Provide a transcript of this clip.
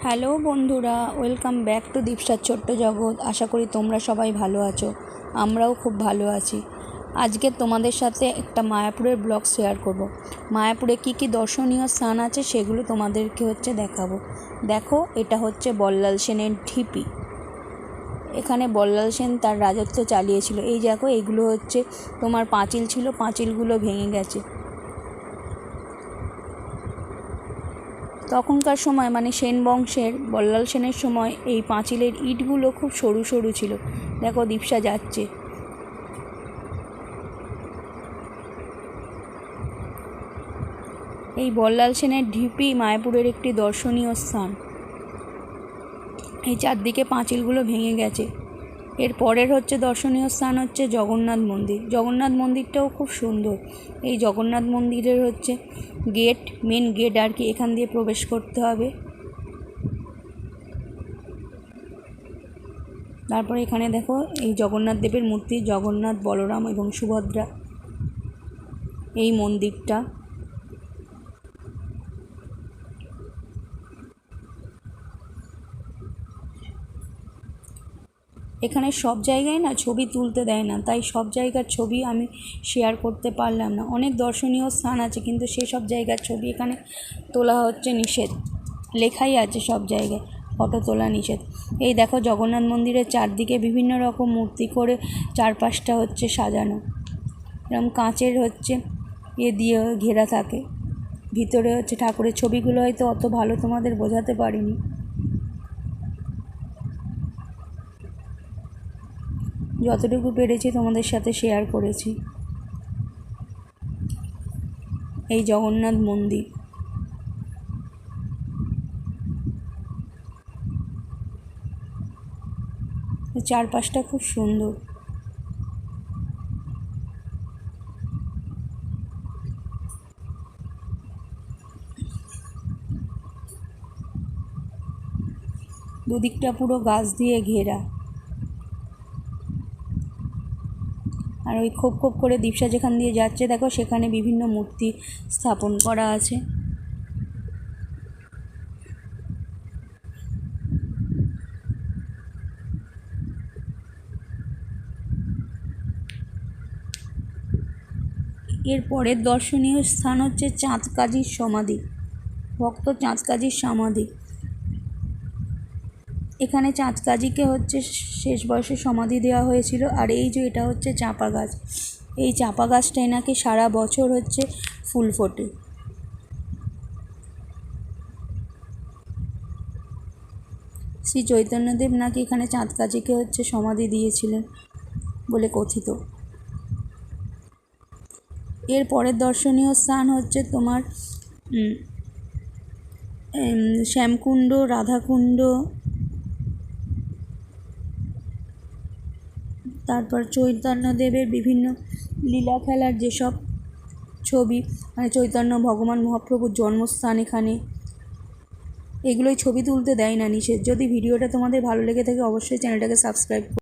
Hello বন্ধুরা, welcome back to দীপসার ছোট্ট জগৎ। আশা করি তোমরা সবাই ভালো আছো, আমরাও খুব ভালো আছি। আজকে তোমাদের সাথে একটা মায়াপুরের ব্লগ শেয়ার করব। মায়াপুরে কি কি দর্শনীয় স্থান আছে সেগুলো তোমাদেরকে দেখাবো। দেখো, এটা হচ্ছে বল্লাল সেনের ঢিপি। এখানে বল্লাল সেন তার রাজত্ব চালিয়েছিল। এই দেখো, এইগুলো হচ্ছে তোমার পাঁচিল ছিল, পাঁচিলগুলো ভেঙে গেছে। তখনকার সময় মানে সেন বংশের বল্লাল সেনের সময় এই পাঁচিলের ইটগুলো খুব সরু সরু ছিল। দেখো, দীপসা যাচ্ছে। এই বল্লাল সেনের ঢিপি মায়াপুরের একটি দর্শনীয় স্থান। এই চারদিকে পাঁচিলগুলো ভেঙে গেছে। এর পরের হচ্ছে দর্শনীয় স্থান হচ্ছে জগন্নাথ মন্দির। জগন্নাথ মন্দিরটাও খুব সুন্দর। এই জগন্নাথ মন্দিরের হচ্ছে গেট, মেন গেট আর কি, এখান দিয়ে প্রবেশ করতে হবে। তারপরে এখানে দেখো, এই জগন্নাথ দেবের মূর্তি, জগন্নাথ, বলরাম এবং সুভদ্রা। এই মন্দিরটা এখানে সব জায়গায় না ছবি তুলতে দেয় না, তাই সব জায়গার ছবি আমি শেয়ার করতে পারলাম না। অনেক দর্শনীয় স্থান আছে, কিন্তু সেসব জায়গার ছবি এখানে তোলা হচ্ছে নিষেধ। লেখাই আছে সব জায়গায় ফটো তোলা নিষেধ। এই দেখো, জগন্নাথ মন্দিরের চারদিকে বিভিন্ন রকম মূর্তি করে চারপাশটা হচ্ছে সাজানো। এরকম কাঁচের দিয়ে ঘেরা থাকে। ভিতরে হচ্ছে ঠাকুরের ছবিগুলো হয়তো অত ভালো তোমাদের বোঝাতে পারিনি। যতটুকু পেরেছি তোমাদের সাথে শেয়ার করেছি। এই জগন্নাথ মন্দির। চারপাশটা খুব সুন্দর। দুদিকটা পুরো গাছ দিয়ে ঘেরা। আর ওই খোপ খোপ করে দীপসা যেখান দিয়ে যাচ্ছে দেখো, সেখানে বিভিন্ন মূর্তি স্থাপন করা আছে। এর পরের দর্শনীয় স্থান হচ্ছে চাঁদকাজির সমাধি, ভক্ত চাঁদকাজির সমাধি। এখানে চাঁদকাজিকে শেষ বয়সে সমাধি দেওয়া হয়েছিল। আর এই যে এটা হচ্ছে চাঁপা গাছ। এই চাঁপা গাছটাই নাকি সারা বছর ফুল ফোটে। শ্রী চৈতন্যদেব নাকি এখানে চাঁদকাজিকে সমাধি দিয়েছিলেন বলে কথিত। এর পরের দর্শনীয় স্থান হচ্ছে তোমার শ্যামকুণ্ড, রাধাকুণ্ড, তারপর চৈতন্যদেবের বিভিন্ন লীলা খেলার যেসব ছবি, মানে চৈতন্য ভগবান মহাপ্রভুর জন্মস্থান এখানে, এগুলোই ছবি তুলতে দেয় না নিষেধ। যদি ভিডিওটা তোমাদের ভালো লেগে থাকে অবশ্যই চ্যানেলটাকে সাবস্ক্রাইব